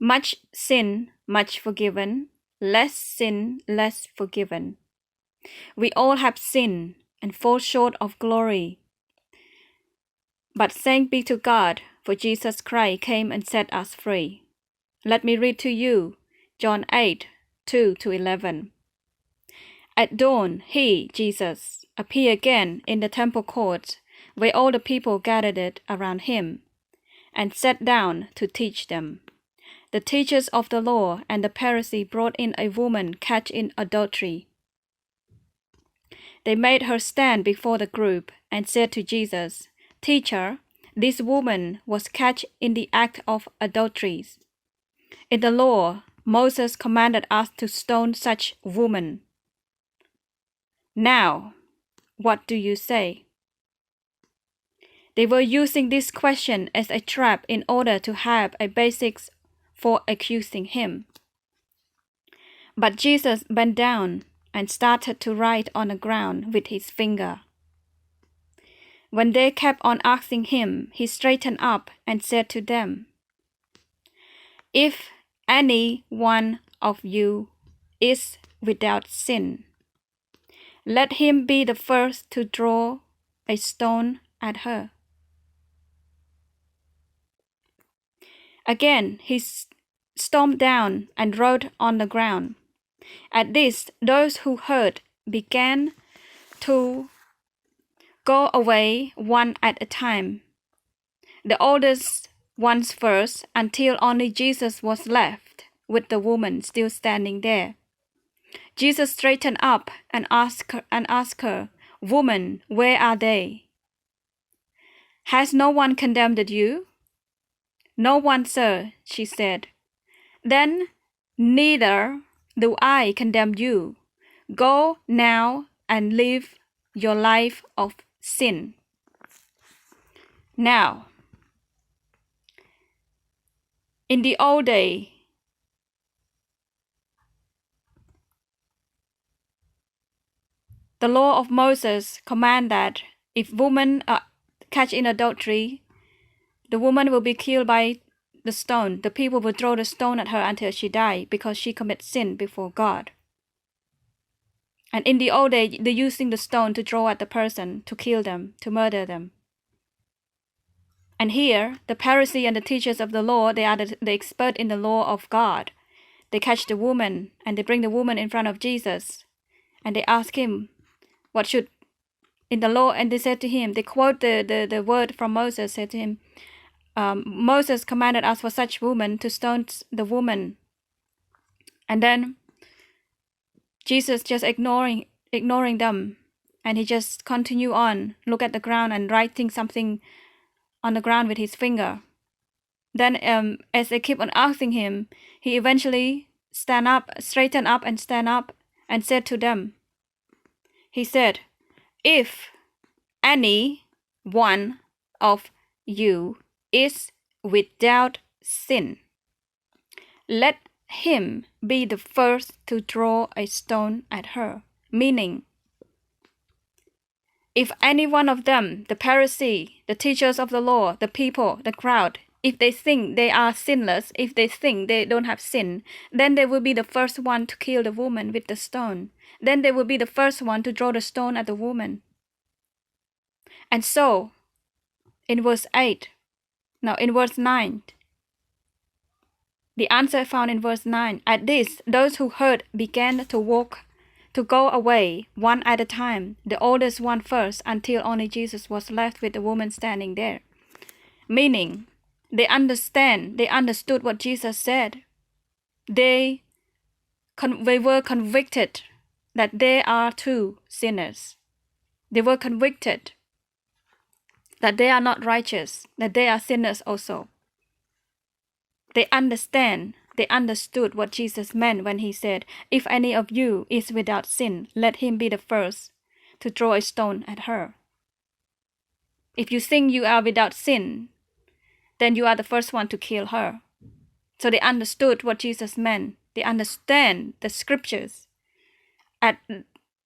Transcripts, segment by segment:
Much sin, much forgiven. Less sin, less forgiven. We all have sinned and fall short of glory. But thanks be to God, for Jesus Christ came and set us free. Let me read to you John 8, 2-11. At dawn, he, Jesus, appeared again in the temple courts, where all the people gathered around him, and sat down to teach them. The teachers of the law and the Pharisees brought in a woman caught in adultery. They made her stand before the group and said to Jesus, "Teacher, this woman was caught in the act of adultery. In the law, Moses commanded us to stone such women. Now, what do you say?" They were using this question as a trap in order to have a basis for accusing him. But Jesus bent down and started to write on the ground with his finger. When they kept on asking him, he straightened up and said to them, "If any one of you is without sin, let him be the first to throw a stone at her." Again, he stomped down and wrote on the ground. At this, those who heard began to go away one at a time, the oldest ones first, until only Jesus was left, with the woman still standing there. Jesus straightened up and asked her, "Woman, where are they? Has no one condemned you?" "No one, sir," she said. "Then neither do I condemn you. Go now and live your life of sin." Now, in the old day, the law of Moses command that if women are catch in adultery, the woman will be killed by the stone. The people will throw the stone at her until she died because she commits sin before God. And in the old day, they're using the stone to throw at the person, to kill them, to murder them. And here, the Pharisees and the teachers of the law, they are the expert in the law of God. They catch the woman and they bring the woman in front of Jesus. And they ask him, what should, in the law, and they said to him, they quote the word from Moses, said to him, Moses commanded us for such woman to stone the woman. And then Jesus just ignoring them, and he just continue on, look at the ground and writing something on the ground with his finger. Then as they keep on asking him, he eventually straightened up and stand up and said to them, he said, "If any one of you is without sin, let him be the first to throw a stone at her." Meaning, if any one of them, the Pharisee, the teachers of the law, the people, the crowd, if they think they are sinless, if they think they don't have sin, then they will be the first one to kill the woman with the stone. Then they will be the first one to throw the stone at the woman. And so, in verse 9, the answer found in verse 9. At this, those who heard began to go away one at a time, the oldest one first, until only Jesus was left with the woman standing there. Meaning, they understood what Jesus said. They were convicted that they are too sinners. They were convicted that they are not righteous, that they are sinners also. They understood what Jesus meant when he said, "If any of you is without sin, let him be the first to throw a stone at her." If you think you are without sin, then you are the first one to kill her. So they understood what Jesus meant. They understand the scriptures. At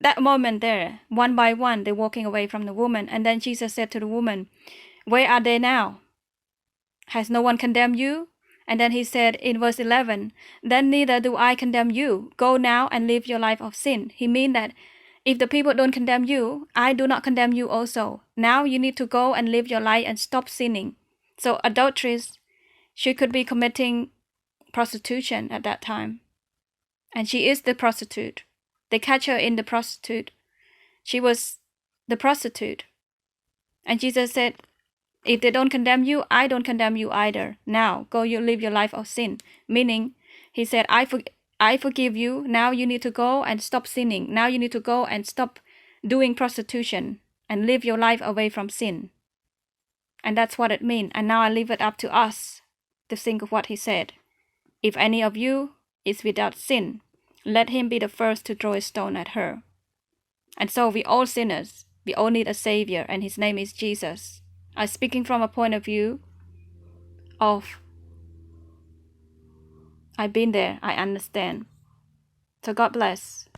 that moment there, one by one, they're walking away from the woman. And then Jesus said to the woman, "Where are they now? Has no one condemned you?" And then he said in verse 11, then neither do I condemn you. Go now and live your life of sin. He means that if the people don't condemn you, I do not condemn you also. Now you need to go and live your life and stop sinning. So adulteress, she could be committing prostitution at that time. And she is the prostitute. They catch her in the prostitute. She was the prostitute. And Jesus said, if they don't condemn you, I don't condemn you either. Now, go you live your life of sin. Meaning, he said, I forgive you. Now you need to go and stop sinning. Now you need to go and stop doing prostitution and live your life away from sin. And that's what it means. And now I leave it up to us to think of what he said. If any of you is without sin, let him be the first to throw a stone at her. And so we all sinners. We all need a Savior, and his name is Jesus. I'm speaking from a point of view of I've been there, I understand. So God bless.